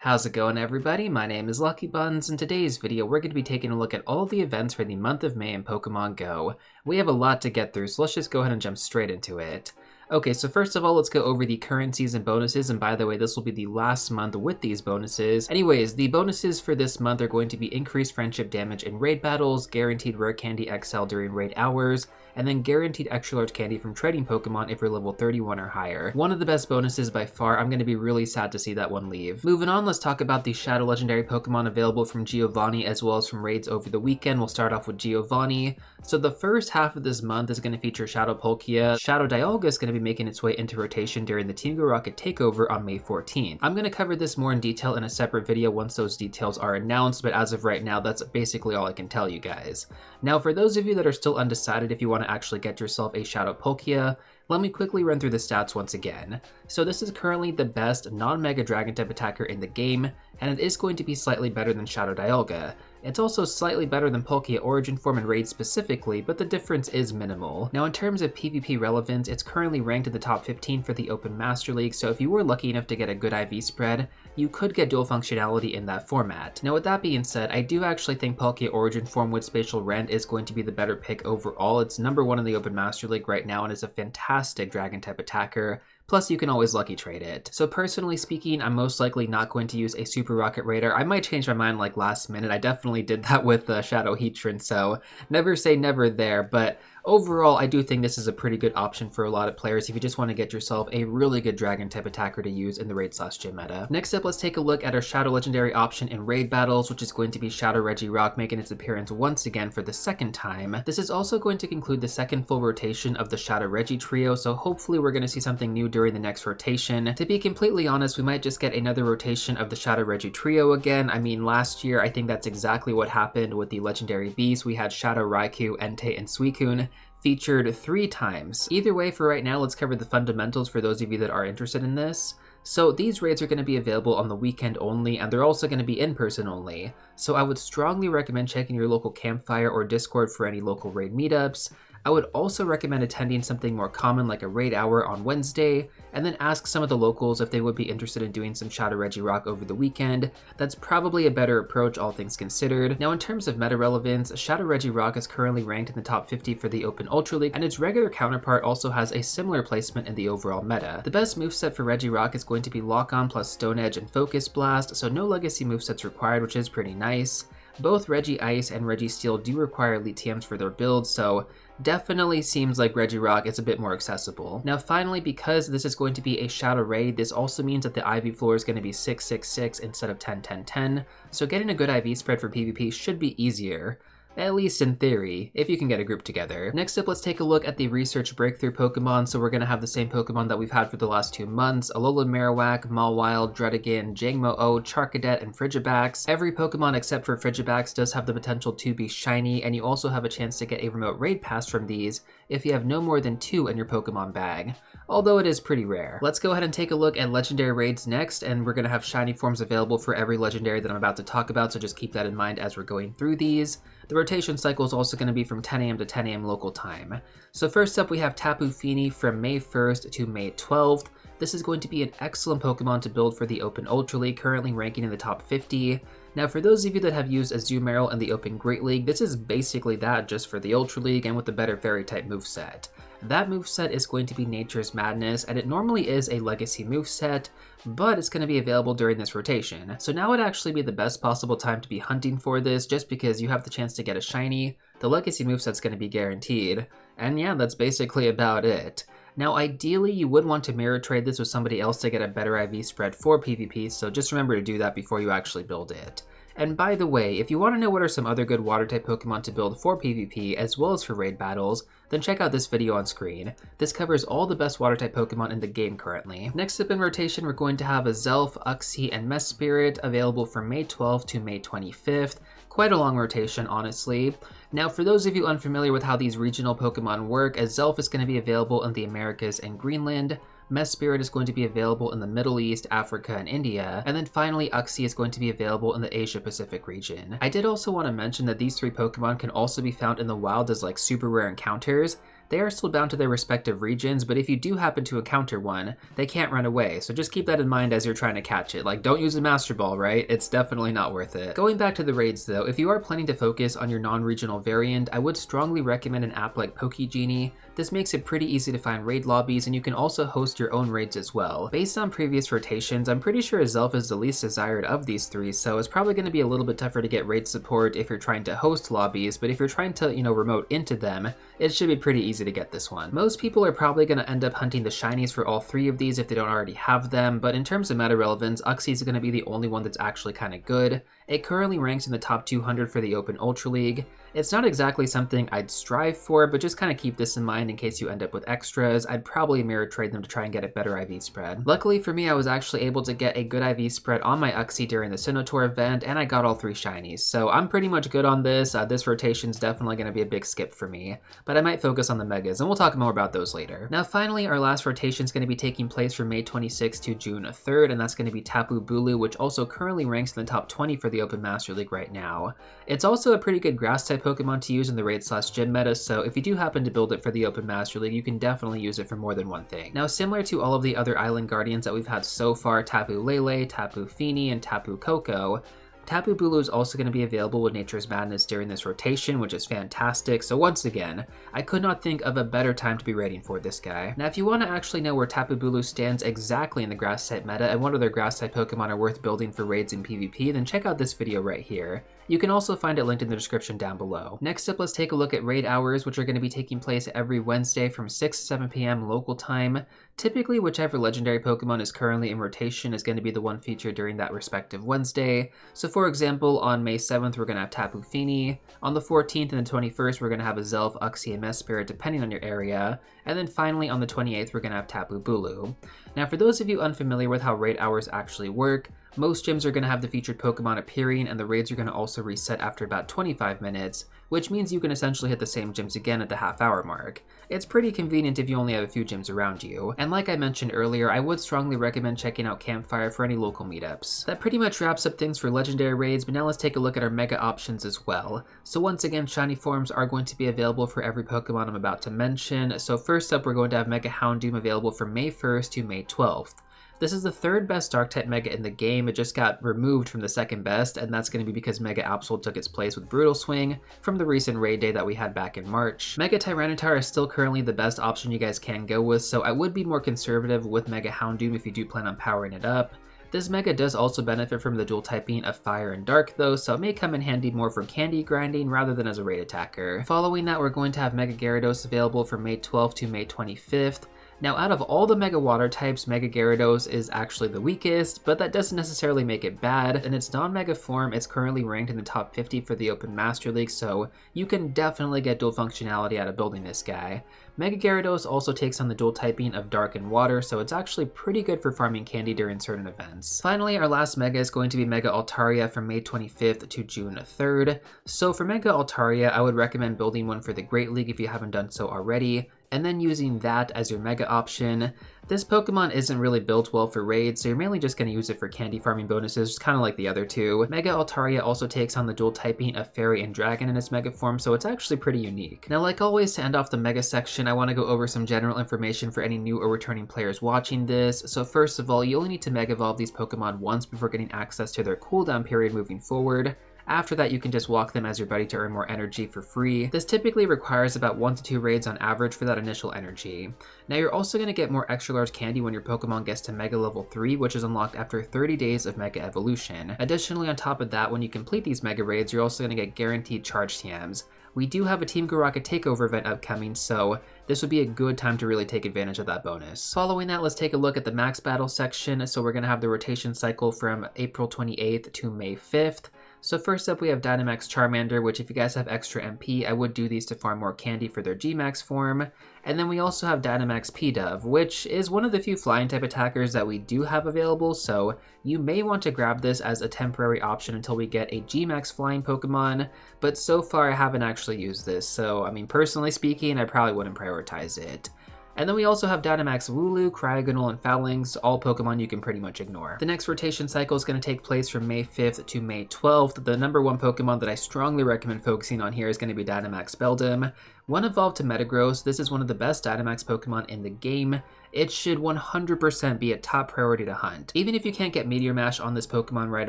How's it going, everybody? My name is LuckyBunz. In today's video, we're going to be taking a look at all the events for the month of May in Pokemon Go. We have a lot to get through, so let's just go ahead and jump straight into it. Okay, so first of all, let's go over the current season bonuses, and by the way, this will be the last month with these bonuses. Anyways, the bonuses for this month are going to be increased friendship damage in raid battles, guaranteed rare candy XL during raid hours, and then guaranteed extra large candy from trading Pokemon if you're level 31 or higher. One of the best bonuses by far. I'm going to be really sad to see that one leave. Moving on, let's talk about the Shadow Legendary Pokemon available from Giovanni as well as from raids over the weekend. We'll start off with Giovanni. So the first half of this month is going to feature Shadow Palkia. Shadow Dialga is going to be making its way into rotation during the Team Go Rocket takeover on May 14th. I'm going to cover this more in detail in a separate video once those details are announced, but as of right now, that's basically all I can tell you guys. Now, for those of you that are still undecided if you want to actually get yourself a Shadow Palkia, let me quickly run through the stats once again. So this is currently the best non-Mega Dragon type attacker in the game, and it is going to be slightly better than Shadow Dialga. It's also slightly better than Palkia Origin Form and Raid specifically, but the difference is minimal. Now in terms of PvP relevance, it's currently ranked in the top 15 for the Open Master League, so if you were lucky enough to get a good IV spread, you could get dual functionality in that format. Now with that being said, I do actually think Palkia Origin Form with Spatial Rend is going to be the better pick overall. It's number 1 in the Open Master League right now and is a fantastic Dragon type attacker. Plus, you can always lucky trade it. So personally speaking, I'm most likely not going to use a Super Rocket Raider. I might change my mind like last minute. I definitely did that with Shadow Heatran, so never say never there. But overall, I do think this is a pretty good option for a lot of players if you just want to get yourself a really good Dragon type attacker to use in the Raid/Gym meta. Next up, let's take a look at our Shadow Legendary option in Raid battles, which is going to be Shadow Regirock making its appearance once again for the second time. This is also going to conclude the second full rotation of the Shadow Regi trio, so hopefully we're going to see something new during the next rotation. To be completely honest, we might just get another rotation of the Shadow Regi trio again. I mean, last year, I think that's exactly what happened with the Legendary Beast. We had Shadow Raikou, Entei, and Suicune featured 3 times. Either way, for right now, let's cover the fundamentals for those of you that are interested in this. So these raids are going to be available on the weekend only, and they're also going to be in person only. So I would strongly recommend checking your local campfire or Discord for any local raid meetups. I would also recommend attending something more common like a raid hour on Wednesday, and then ask some of the locals if they would be interested in doing some Shadow Regirock over the weekend. That's probably a better approach, all things considered. Now in terms of meta relevance, Shadow Regirock is currently ranked in the top 50 for the Open Ultra League, and its regular counterpart also has a similar placement in the overall meta. The best moveset for Regirock is going to be Lock On plus Stone Edge and Focus Blast, so no legacy movesets required, which is pretty nice. Both Regi Ice and Regi Steel do require elite TMs for their builds, so definitely seems like Regirock is a bit more accessible. Now finally, because this is going to be a Shadow Raid, this also means that the IV floor is going to be 6-6-6 instead of 10-10-10, so getting a good IV spread for PvP should be easier. At least in theory, if you can get a group together. Next up, let's take a look at the Research Breakthrough Pokemon. So we're going to have the same Pokemon that we've had for the last 2 months. Alolan Marowak, Mawile, Druddigon, Jangmo-O, Charcadet, and Frigibax. Every Pokemon except for Frigibax does have the potential to be shiny, and you also have a chance to get a remote raid pass from these if you have no more than 2 in your Pokemon bag, although it is pretty rare. Let's go ahead and take a look at Legendary Raids next, and we're going to have shiny forms available for every Legendary that I'm about to talk about, so just keep that in mind as we're going through these. The rotation cycle is also going to be from 10 AM to 10 AM local time. So first up, we have Tapu Fini from May 1st to May 12th. This is going to be an excellent Pokemon to build for the Open Ultra League, currently ranking in the top 50. Now for those of you that have used Azumarill in the Open Great League, this is basically that just for the Ultra League and with a better Fairy type moveset. That moveset is going to be Nature's Madness, and it normally is a legacy moveset, but it's going to be available during this rotation. So now would actually be the best possible time to be hunting for this, just because you have the chance to get a shiny. The legacy moveset's going to be guaranteed, and yeah, that's basically about it. Now ideally, you would want to mirror trade this with somebody else to get a better IV spread for PvP, so just remember to do that before you actually build it. And by the way, if you want to know what are some other good Water-type Pokemon to build for PvP as well as for raid battles, then check out this video on screen. This covers all the best Water-type Pokemon in the game currently. Next up in rotation, we're going to have a Zelf, Uxie, and Mesprit available from May 12th to May 25th. Quite a long rotation, honestly. Now, for those of you unfamiliar with how these regional Pokemon work, a Zelf is going to be available in the Americas and Greenland. Mesprit is going to be available in the Middle East, Africa, and India, and then finally Uxie is going to be available in the Asia Pacific region. I did also want to mention that these 3 Pokemon can also be found in the wild as like super rare encounters. They are still bound to their respective regions, but if you do happen to encounter one, they can't run away, so just keep that in mind as you're trying to catch it. Like, don't use a Master Ball, right? It's definitely not worth it. Going back to the raids though, if you are planning to focus on your non-regional variant, I would strongly recommend an app like PokeGenie. This makes it pretty easy to find raid lobbies, and you can also host your own raids as well. Based on previous rotations, I'm pretty sure Azelf is the least desired of these three, so it's probably going to be a little bit tougher to get raid support if you're trying to host lobbies, but if you're trying to, remote into them, it should be pretty easy to get this one. Most people are probably going to end up hunting the shinies for all three of these if they don't already have them, but in terms of meta relevance, Uxie is going to be the only one that's actually kind of good. It currently ranks in the top 200 for the Open Ultra League. It's not exactly something I'd strive for, but just kind of keep this in mind in case you end up with extras. I'd probably mirror trade them to try and get a better IV spread. Luckily for me, I was actually able to get a good IV spread on my Uxie during the Sinnoh event, and I got all three shinies, so I'm pretty much good on this. This rotation's definitely going to be a big skip for me, but I might focus on the megas, and we'll talk more about those later. Now finally, our last rotation is going to be taking place from May 26th to June 3rd, and that's going to be Tapu Bulu, which also currently ranks in the top 20 for the Open Master League right now. It's also a pretty good grass-type Pokemon to use in the raid/gym meta, so if you do happen to build it for the Open Master League, you can definitely use it for more than one thing. Now, similar to all of the other Island Guardians that we've had so far, Tapu Lele, Tapu Fini, and Tapu Koko, Tapu Bulu is also going to be available with Nature's Madness during this rotation, which is fantastic, so once again, I could not think of a better time to be raiding for this guy. Now if you want to actually know where Tapu Bulu stands exactly in the Grass-type meta and what other Grass-type Pokemon are worth building for raids in PvP, then check out this video right here. You can also find it linked in the description down below. Next up, let's take a look at raid hours, which are going to be taking place every Wednesday from 6 to 7 p.m. local time. Typically, whichever legendary Pokemon is currently in rotation is going to be the one featured during that respective Wednesday. So for example, on May 7th, we're going to have Tapu Fini. On the 14th and the 21st, we're going to have Azelf, Uxie, and Mesprit, depending on your area. And then finally, on the 28th, we're going to have Tapu Bulu. Now, for those of you unfamiliar with how raid hours actually work, most gyms are going to have the featured Pokemon appearing, and the raids are going to also reset after about 25 minutes, which means you can essentially hit the same gyms again at the half-hour mark. It's pretty convenient if you only have a few gyms around you, and like I mentioned earlier, I would strongly recommend checking out Campfire for any local meetups. That pretty much wraps up things for legendary raids, but now let's take a look at our mega options as well. So once again, shiny forms are going to be available for every Pokemon I'm about to mention. So first up, we're going to have Mega Houndoom available from May 1st to May 12th. This is the third best Dark-type Mega in the game. It just got removed from the second best, and that's going to be because Mega Absol took its place with Brutal Swing from the recent raid day that we had back in March. Mega Tyranitar is still currently the best option you guys can go with, so I would be more conservative with Mega Houndoom if you do plan on powering it up. This Mega does also benefit from the dual typing of Fire and Dark though, so it may come in handy more for candy grinding rather than as a raid attacker. Following that, we're going to have Mega Gyarados available from May 12th to May 25th. Now, out of all the Mega Water types, Mega Gyarados is actually the weakest, but that doesn't necessarily make it bad. In its non-Mega form, it's currently ranked in the top 50 for the Open Master League, so you can definitely get dual functionality out of building this guy. Mega Gyarados also takes on the dual typing of Dark and Water, so it's actually pretty good for farming candy during certain events. Finally, our last Mega is going to be Mega Altaria from May 25th to June 3rd. So for Mega Altaria, I would recommend building one for the Great League if you haven't done so already, and then using that as your Mega option. This Pokemon isn't really built well for raids, so you're mainly just going to use it for candy farming bonuses, just kind of like the other two. Mega Altaria also takes on the dual typing of Fairy and Dragon in its Mega form, so it's actually pretty unique. Now, like always, to end off the Mega section, I want to go over some general information for any new or returning players watching this. So first of all, you only need to Mega Evolve these Pokemon once before getting access to their cooldown period moving forward. After that, you can just walk them as your buddy to earn more energy for free. This typically requires about 1 to 2 raids on average for that initial energy. Now, you're also going to get more extra large candy when your Pokemon gets to Mega level 3, which is unlocked after 30 days of Mega Evolution. Additionally, on top of that, when you complete these Mega raids, you're also going to get guaranteed charge TMs. We do have a Team Go Rocket Takeover event upcoming, so this would be a good time to really take advantage of that bonus. Following that, let's take a look at the Max Battle section. So we're going to have the rotation cycle from April 28th to May 5th. So first up, we have Dynamax Charmander, which if you guys have extra MP, I would do these to farm more candy for their G-Max form. And then we also have Dynamax P-Dove, which is one of the few flying type attackers that we do have available, so you may want to grab this as a temporary option until we get a G-Max flying Pokemon, but so far I haven't actually used this, so I mean, personally speaking, I probably wouldn't prioritize it. And then we also have Dynamax Wooloo, Cryogonal, and Phalanx, all Pokemon you can pretty much ignore. The next rotation cycle is going to take place from May 5th to May 12th. The number one Pokemon that I strongly recommend focusing on here is going to be Dynamax Beldum. When evolved to Metagross, this is one of the best Dynamax Pokemon in the game. It should 100% be a top priority to hunt. Even if you can't get Meteor Mash on this Pokemon right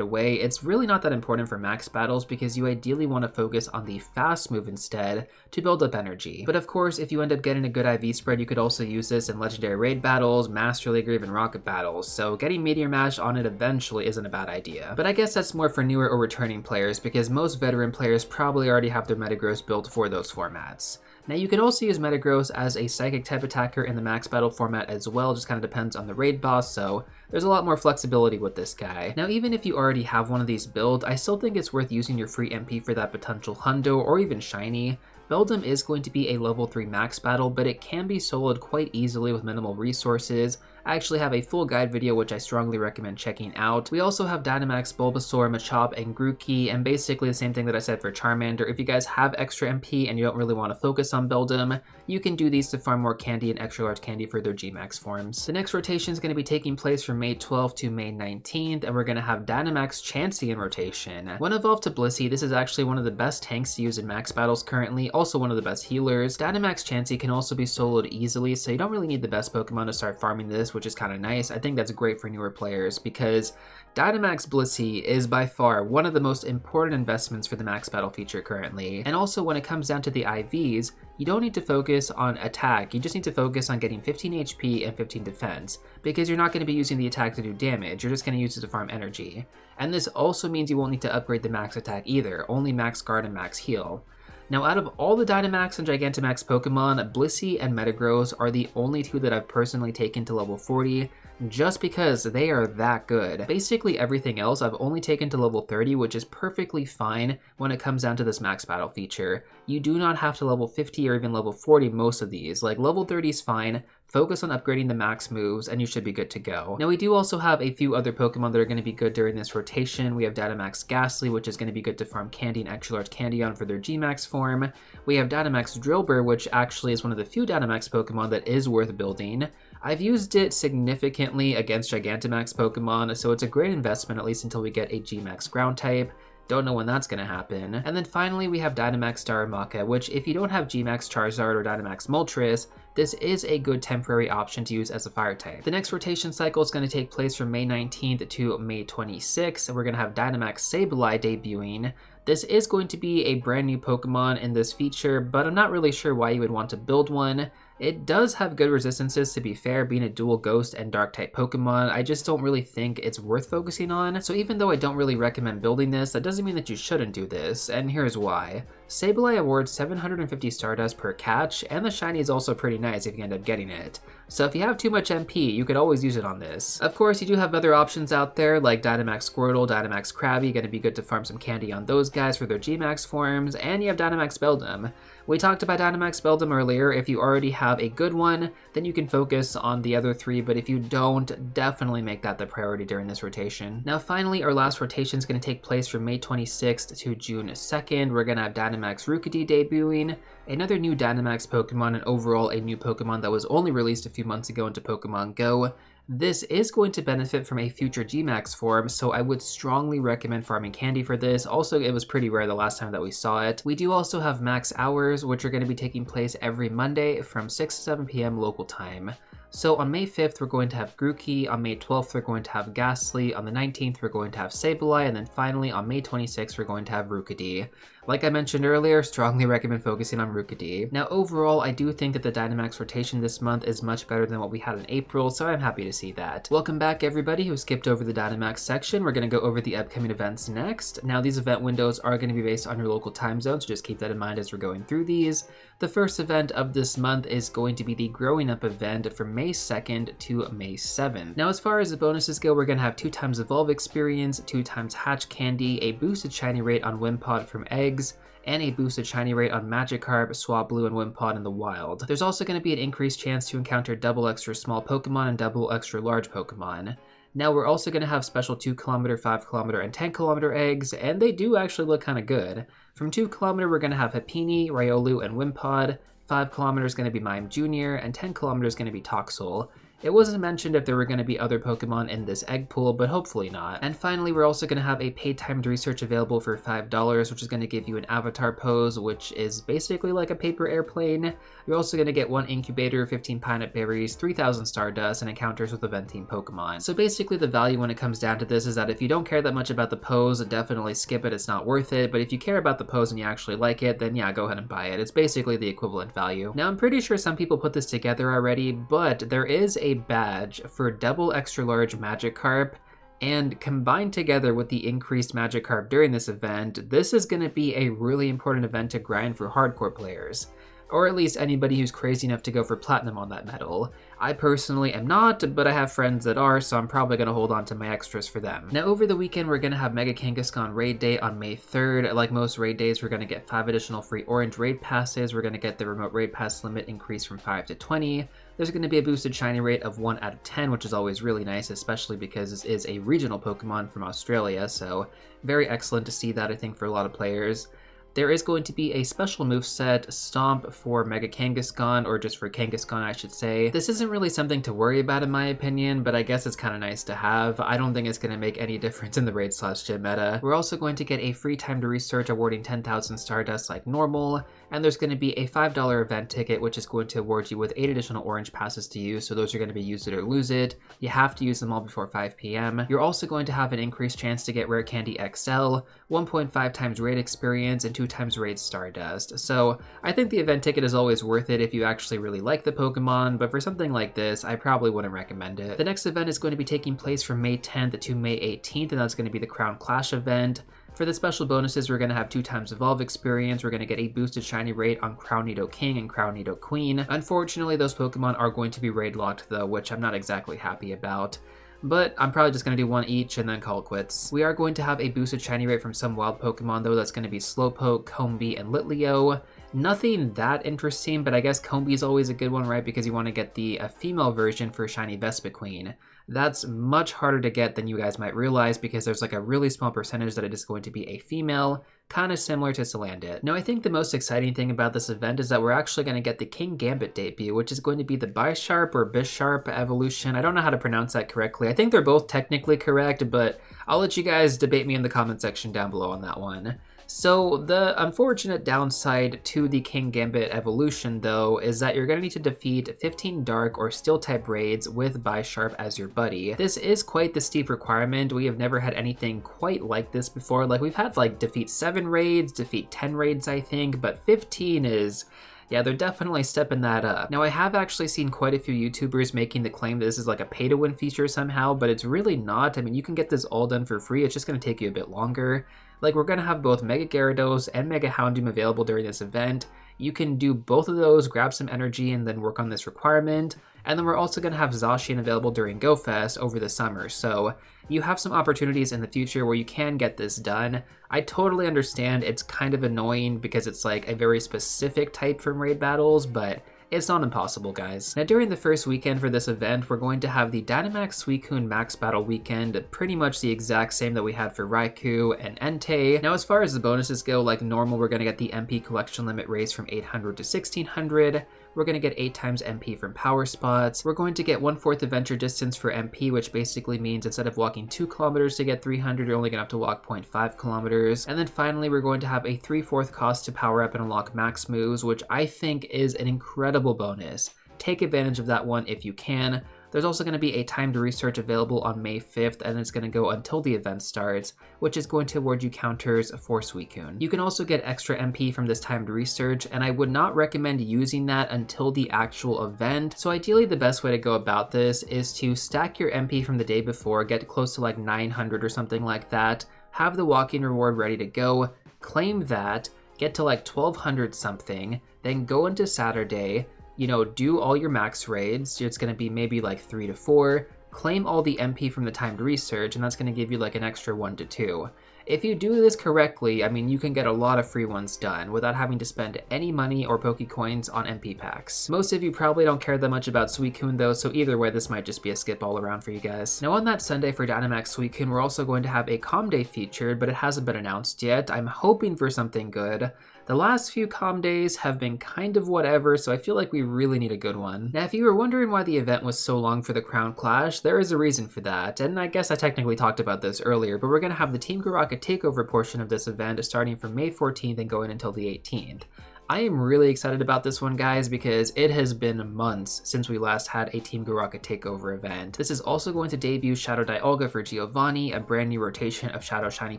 away, it's really not that important for max battles because you ideally want to focus on the fast move instead to build up energy. But of course, if you end up getting a good IV spread, you could also use this in Legendary Raid battles, Master League, or even Rocket battles, so getting Meteor Mash on it eventually isn't a bad idea. But I guess that's more for newer or returning players because most veteran players probably already have their Metagross built for those formats. Now you can also use Metagross as a Psychic type attacker in the max battle format as well, just kind of depends on the raid boss, so there's a lot more flexibility with this guy. Now even if you already have one of these built, I still think it's worth using your free MP for that potential Hundo or even Shiny. Beldum is going to be a level 3 max battle, but it can be soloed quite easily with minimal resources. I actually have a full guide video which I strongly recommend checking out. We also have Dynamax, Bulbasaur, Machop, and Grookey, and basically the same thing that I said for Charmander. If you guys have extra MP and you don't really want to focus on Beldum, you can do these to farm more candy and extra large candy for their Gmax forms. The next rotation is going to be taking place from May 12th to May 19th, and we're going to have Dynamax Chansey in rotation. When evolved to Blissey, this is actually one of the best tanks to use in max battles currently, also one of the best healers. Dynamax Chansey can also be soloed easily, so you don't really need the best Pokemon to start farming this, which is kind of nice. I think that's great for newer players because Dynamax Blissey is by far one of the most important investments for the max battle feature currently. And also when it comes down to the IVs, you don't need to focus on attack, you just need to focus on getting 15 HP and 15 defense, because you're not going to be using the attack to do damage, you're just going to use it to farm energy. And this also means you won't need to upgrade the max attack either, only max guard and max heal. Now out of all the Dynamax and Gigantamax Pokemon, Blissey and Metagross are the only two that I've personally taken to level 40, just because they are that good. Basically everything else I've only taken to level 30, which is perfectly fine when it comes down to this max battle feature. You do not have to level 50 or even level 40 most of these, like level 30 is fine. Focus on upgrading the max moves and you should be good to go. Now we do also have a few other Pokemon that are going to be good during this rotation. We have Dynamax Ghastly, which is going to be good to farm candy and extra large candy on for their Gmax form. We have Dynamax Drillbur, which actually is one of the few Dynamax Pokemon that is worth building. I've used it significantly against Gigantamax Pokemon, so it's a great investment at least until we get a Gmax ground type. Don't know when that's going to happen. And then finally we have Dynamax Darumaka, which if you don't have Gmax Charizard or Dynamax Moltres, this is a good temporary option to use as a fire type. The next rotation cycle is going to take place from May 19th to May 26th, and we're going to have Dynamax Sableye debuting. This is going to be a brand new Pokemon in this feature, but I'm not really sure why you would want to build one. It does have good resistances, to be fair, being a dual ghost and dark type Pokemon. I just don't really think it's worth focusing on. So even though I don't really recommend building this, that doesn't mean that you shouldn't do this, and here's why. Sableye awards 750 Stardust per catch, and the shiny is also pretty nice if you end up getting it. So if you have too much MP, you could always use it on this. Of course, you do have other options out there, like Dynamax Squirtle, Dynamax Krabby, gonna be good to farm some candy on those guys for their Gmax forms, and you have Dynamax Beldum. We talked about Dynamax Beldum earlier. If you already have a good one, then you can focus on the other three, but if you don't, definitely make that the priority during this rotation. Now finally, our last rotation is going to take place from May 26th to June 2nd. We're going to have Dynamax Rookidee debuting, another new Dynamax Pokemon, and overall a new Pokemon that was only released a few months ago into Pokemon GO. This is going to benefit from a future Gmax form, so I would strongly recommend farming candy for this. Also, it was pretty rare the last time that we saw it. We do also have max hours, which are going to be taking place every Monday from 6 to 7 p.m. local time. So on May 5th, we're going to have Grookey, on May 12th, we're going to have Ghastly, on the 19th, we're going to have Sableye, and then finally on May 26th, we're going to have Rookidee. Like I mentioned earlier, strongly recommend focusing on Rookidee. Now overall, I do think that the Dynamax rotation this month is much better than what we had in April, so I'm happy to see that. Welcome back everybody who skipped over the Dynamax section. We're going to go over the upcoming events next. Now these event windows are going to be based on your local time zone, so just keep that in mind as we're going through these. The first event of this month is going to be the Growing Up event from May 2nd to May 7th. Now as far as the bonuses go, we're going to have 2 times Evolve Experience, 2 times Hatch Candy, a boosted shiny rate on Wimpod from eggs, and a boosted shiny rate on Magikarp, Swablu, and Wimpod in the wild. There's also going to be an increased chance to encounter double extra small Pokemon and double extra large Pokemon. Now we're also going to have special 2 km, 5 km, and 10 km eggs, and they do actually look kind of good. From 2 km, we're going to have Happiny, Riolu, and Wimpod. 5 km is going to be Mime Jr., and 10 km is going to be Toxel. It wasn't mentioned if there were going to be other Pokemon in this egg pool, but hopefully not. And finally, we're also going to have a paid timed research available for $5, which is going to give you an avatar pose, which is basically like a paper airplane. You're also going to get 1 incubator, 15 pineapple berries, 3,000 stardust, and encounters with event team Pokemon. So basically the value when it comes down to this is that if you don't care that much about the pose, definitely skip it, it's not worth it. But if you care about the pose and you actually like it, then yeah, go ahead and buy it. It's basically the equivalent value. Now I'm pretty sure some people put this together already, but there is a badge for double extra large Magikarp, and combined together with the increased Magikarp during this event, this is going to be a really important event to grind for hardcore players. Or at least anybody who's crazy enough to go for platinum on that medal. I personally am not, but I have friends that are, so I'm probably going to hold on to my extras for them. Now over the weekend, we're going to have Mega Kangaskhan Raid Day on May 3rd. Like most raid days, we're going to get 5 additional free orange raid passes. We're going to get the remote raid pass limit increased from 5 to 20. There's going to be a boosted shiny rate of 1 out of 10, which is always really nice, especially because this is a regional Pokemon from Australia, so very excellent to see that, I think, for a lot of players. There is going to be a special moveset, Stomp, for Mega Kangaskhan, or just for Kangaskhan, I should say. This isn't really something to worry about in my opinion, but I guess it's kind of nice to have. I don't think it's going to make any difference in the raid/gym meta. We're also going to get a free time to research awarding 10,000 Stardust like normal, and there's going to be a $5 event ticket, which is going to award you with 8 additional orange passes to use, so those are going to be use it or lose it. You have to use them all before 5 p.m. You're also going to have an increased chance to get Rare Candy XL, 1.5 times raid experience, and 2 times raid Stardust. So I think the event ticket is always worth it if you actually really like the Pokemon, but for something like this, I probably wouldn't recommend it. The next event is going to be taking place from May 10th to May 18th, and that's going to be the Crown Clash event. For the special bonuses, we're going to have 2 times Evolve experience, we're going to get a boosted shiny rate on Crown Nido King and Crown Nido Queen. Unfortunately, those Pokemon are going to be raid locked though, which I'm not exactly happy about. But I'm probably just going to do 1 each and then call it quits. We are going to have a boosted shiny rate from some wild Pokemon though. That's going to be Slowpoke, Combee, and Litleo. Nothing that interesting, but I guess Combee is always a good one, right? Because you want to get the female version for shiny Vespiquen. That's much harder to get than you guys might realize because there's like a really small percentage that it is going to be a female, kind of similar to Salandit. Now I think the most exciting thing about this event is that we're actually going to get the King Gambit debut, which is going to be the Bisharp or Bisharp evolution. I don't know how to pronounce that correctly. I think they're both technically correct, but I'll let you guys debate me in the comment section down below on that one. So the unfortunate downside to the King Gambit evolution though is that you're going to need to defeat 15 Dark or Steel type raids with Bisharp as your buddy. This is quite the steep requirement. We have never had anything quite like this before. Like we've had like defeat 7 raids, defeat 10 raids I think, but 15 is... yeah, they're definitely stepping that up. Now I have actually seen quite a few YouTubers making the claim that this is like a pay to win feature somehow, but it's really not. I mean, you can get this all done for free. It's just going to take you a bit longer. Like we're going to have both Mega Gyarados and Mega Houndoom available during this event. You can do both of those, grab some energy, and then work on this requirement. And then we're also going to have Zacian available during GoFest over the summer. So you have some opportunities in the future where you can get this done. I totally understand it's kind of annoying because it's like a very specific type from raid battles, but it's not impossible, guys. Now, during the first weekend for this event, we're going to have the Dynamax Suicune Max Battle Weekend, pretty much the exact same that we had for Raikou and Entei. Now, as far as the bonuses go, like normal, we're going to get the MP collection limit raised from 800 to 1600. We're going to get 8 times MP from Power Spots. We're going to get 1/4 adventure distance for MP, which basically means instead of walking 2 kilometers to get 300, you're only going to have to walk 0.5 kilometers. And then finally, we're going to have a 3/4 cost to power up and unlock max moves, which I think is an incredible bonus. Take advantage of that one if you can. There's also going to be a timed research available on May 5th, and it's going to go until the event starts, which is going to award you counters for Suicune. You can also get extra MP from this timed research, and I would not recommend using that until the actual event. So ideally, the best way to go about this is to stack your MP from the day before, get close to like 900 or something like that, have the walk-in reward ready to go, claim that, get to like 1200 something, then go into Saturday, you know, do all your max raids. It's going to be maybe like 3 to 4, claim all the MP from the timed research, and that's going to give you like an extra 1 to 2. If you do this correctly, I mean, you can get a lot of free ones done without having to spend any money or Pokecoins on MP packs. Most of you probably don't care that much about Suicune though, so either way this might just be a skip all around for you guys. Now on that Sunday for Dynamax Suicune, we're also going to have a Calm Day featured, but it hasn't been announced yet. I'm hoping for something good. The last few Calm Days have been kind of whatever, so I feel like we really need a good one. Now if you were wondering why the event was so long for the Crown Clash, there is a reason for that, and I guess I technically talked about this earlier, but we're going to have the Team Rocket Takeover portion of this event starting from May 14th and going until the 18th. I am really excited about this one, guys, because it has been months since we last had a Team Rocket Takeover event. This is also going to debut Shadow Dialga for Giovanni, a brand new rotation of Shadow Shiny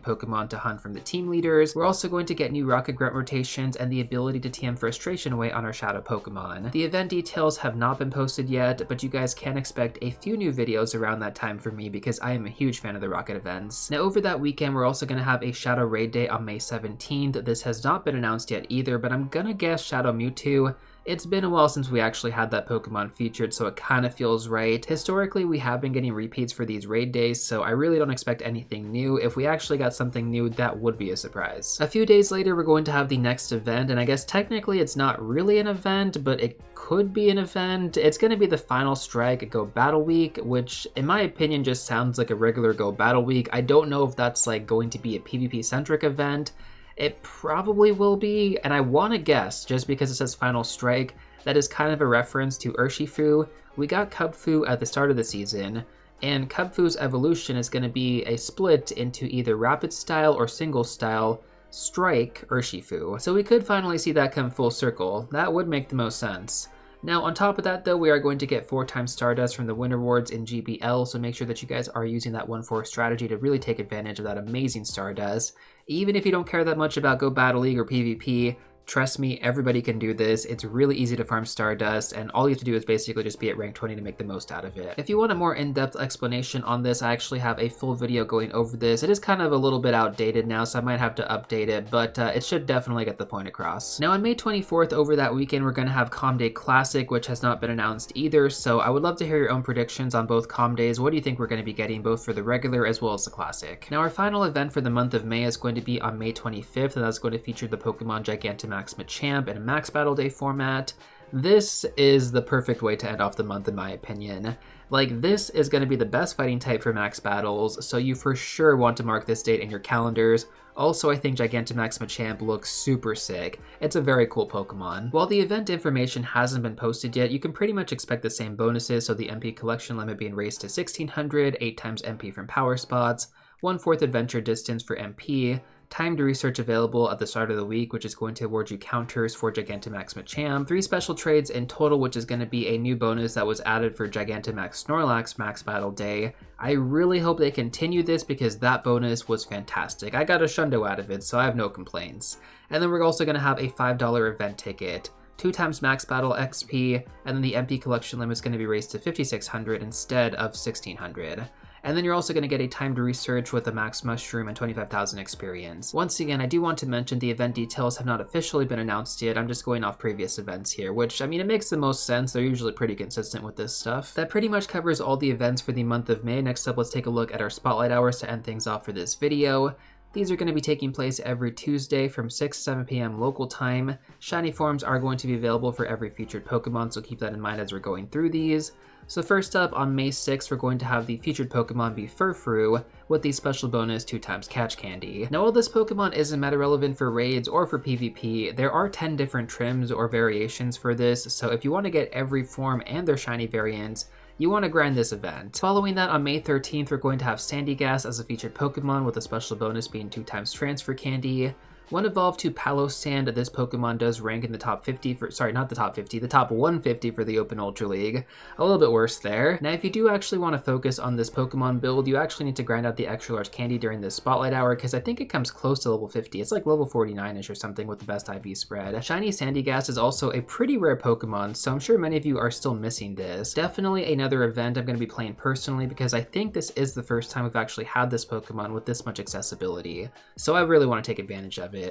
Pokemon to hunt from the team leaders. We're also going to get new Rocket Grunt rotations and the ability to TM Frustration away on our Shadow Pokemon. The event details have not been posted yet, but you guys can expect a few new videos around that time for me because I am a huge fan of the Rocket events. Now over that weekend, we're also going to have a Shadow Raid Day on May 17th. This has not been announced yet either, but I'm gonna guess Shadow Mewtwo. It's been a while since we actually had that Pokemon featured, so it kind of feels right. Historically, we have been getting repeats for these raid days, so I really don't expect anything new. If we actually got something new, that would be a surprise. A few days later, we're going to have the next event, and I guess technically it's not really an event, but it could be an event. It's going to be the Final Strike Go Battle Week, which in my opinion just sounds like a regular Go Battle Week. I don't know if that's like going to be a PvP-centric event. It probably will be, and I want to guess, just because it says Final Strike, that is kind of a reference to Urshifu. We got Kubfu at the start of the season, and Kubfu's evolution is going to be a split into either Rapid Style or Single Style Strike Urshifu. So we could finally see that come full circle. That would make the most sense. Now, on top of that, though, we are going to get 4x Stardust from the Winter Wards in GBL, so make sure that you guys are using that 1-4 strategy to really take advantage of that amazing Stardust. Even if you don't care that much about Go Battle League or PvP, trust me, everybody can do this. It's really easy to farm Stardust, and all you have to do is basically just be at rank 20 to make the most out of it. If you want a more in-depth explanation on this, I actually have a full video going over this. It is kind of a little bit outdated now, so I might have to update it, but it should definitely get the point across. Now on May 24th, over that weekend, we're going to have Calm Day Classic, which has not been announced either, so I would love to hear your own predictions on both Calm Days. What do you think we're going to be getting, both for the regular as well as the Classic? Now our final event for the month of May is going to be on May 25th, and that's going to feature the Pokemon Gigantamax Machamp in a Max Battle Day format. This is the perfect way to end off the month in my opinion. Like, this is going to be the best fighting type for Max Battles, so you for sure want to mark this date in your calendars. Also, I think Gigantamax Machamp looks super sick. It's a very cool Pokemon. While the event information hasn't been posted yet, you can pretty much expect the same bonuses, so the MP collection limit being raised to 1600, 8x MP from power spots, 1/4 adventure distance for MP, time to research available at the start of the week, which is going to award you counters for Gigantamax Machamp, 3 special trades in total, which is going to be a new bonus that was added for Gigantamax Snorlax Max Battle Day. I really hope they continue this because that bonus was fantastic. I got a Shundo out of it, so I have no complaints. And then we're also going to have a $5 event ticket, 2x Max Battle XP, and then the MP collection limit is going to be raised to 5600 instead of 1600. And then you're also going to get a time to research with a Max Mushroom and 25,000 experience. Once again, I do want to mention the event details have not officially been announced yet. I'm just going off previous events here, which, I mean, it makes the most sense. They're usually pretty consistent with this stuff. That pretty much covers all the events for the month of May. Next up, let's take a look at our Spotlight Hours to end things off for this video. These are going to be taking place every Tuesday from 6 to 7 p.m. local time. Shiny forms are going to be available for every featured Pokemon, so keep that in mind as we're going through these. So first up, on May 6th, we're going to have the featured Pokemon be Furfrou with the special bonus 2x Catch Candy. Now, while this Pokemon isn't meta relevant for raids or for PvP, there are 10 different trims or variations for this, so if you want to get every form and their shiny variants, you want to grind this event. Following that, on May 13th, we're going to have Sandygas as a featured Pokemon with a special bonus being 2x Transfer Candy. When evolved to Palosand, this Pokemon does rank in the top 50 for, sorry, not the top 50, the top 150 for the Open Ultra League. A little bit worse there. Now, if you do actually want to focus on this Pokemon build, you actually need to grind out the extra large candy during this Spotlight Hour, because I think it comes close to level 50. It's like level 49-ish or something with the best IV spread. Shiny Sandygas is also a pretty rare Pokemon, so I'm sure many of you are still missing this. Definitely another event I'm going to be playing personally, because I think this is the first time we've actually had this Pokemon with this much accessibility. So I really want to take advantage of it.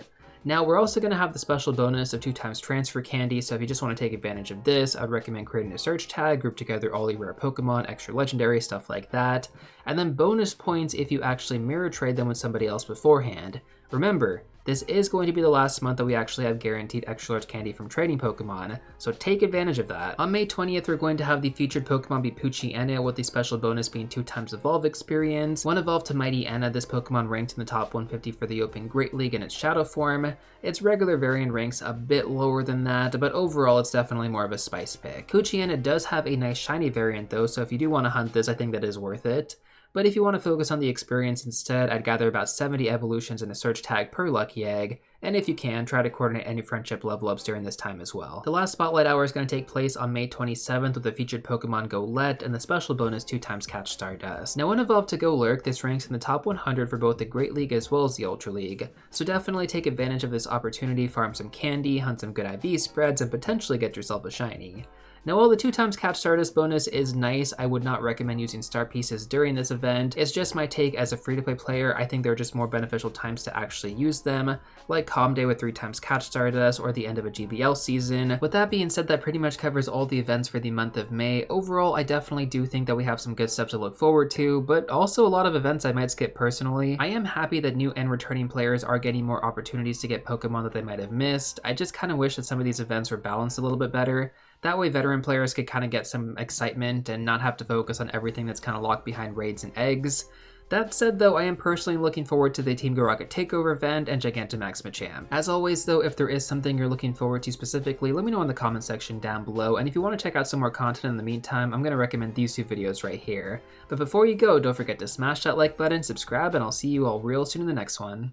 Now, we're also going to have the special bonus of 2x transfer candy, so if you just want to take advantage of this, I'd recommend creating a search tag, group together all your rare Pokemon, extra legendary, stuff like that. And then bonus points if you actually mirror trade them with somebody else beforehand. Remember, this is going to be the last month that we actually have guaranteed extra large candy from trading Pokemon, so take advantage of that. On May 20th, we're going to have the featured Pokemon be Poochyena, with the special bonus being 2x Evolve experience. 1 Evolve to Mighty Enna, this Pokemon ranked in the top 150 for the Open Great League in its Shadow form. Its regular variant ranks a bit lower than that, but overall it's definitely more of a spice pick. Poochyena does have a nice shiny variant though, so if you do want to hunt this, I think that is worth it. But if you want to focus on the experience instead, I'd gather about 70 evolutions in a search tag per lucky egg, and if you can, try to coordinate any friendship level ups during this time as well. The last Spotlight Hour is going to take place on May 27th with the featured Pokemon GO and the special bonus 2x Catch Stardust. Now, when evolved to Golurk, this ranks in the top 100 for both the Great League as well as the Ultra League, so definitely take advantage of this opportunity, farm some candy, hunt some good IV spreads, and potentially get yourself a shiny. Now, while the 2x Catch Stardust bonus is nice, I would not recommend using star pieces during this event. It's just my take as a free-to-play player. I think there are just more beneficial times to actually use them, like Calm Day with 3x Catch Stardust or the end of a GBL season. With that being said, that pretty much covers all the events for the month of May. Overall, I definitely do think that we have some good stuff to look forward to, but also a lot of events I might skip personally. I am happy that new and returning players are getting more opportunities to get Pokemon that they might have missed. I just kind of wish that some of these events were balanced a little bit better. That way veteran players could kind of get some excitement and not have to focus on everything that's kind of locked behind raids and eggs. That said though, I am personally looking forward to the Team Go Rocket Takeover event and Gigantamax Machamp. As always though, if there is something you're looking forward to specifically, let me know in the comment section down below, and if you want to check out some more content in the meantime, I'm going to recommend these 2 videos right here. But before you go, don't forget to smash that like button, subscribe, and I'll see you all real soon in the next one.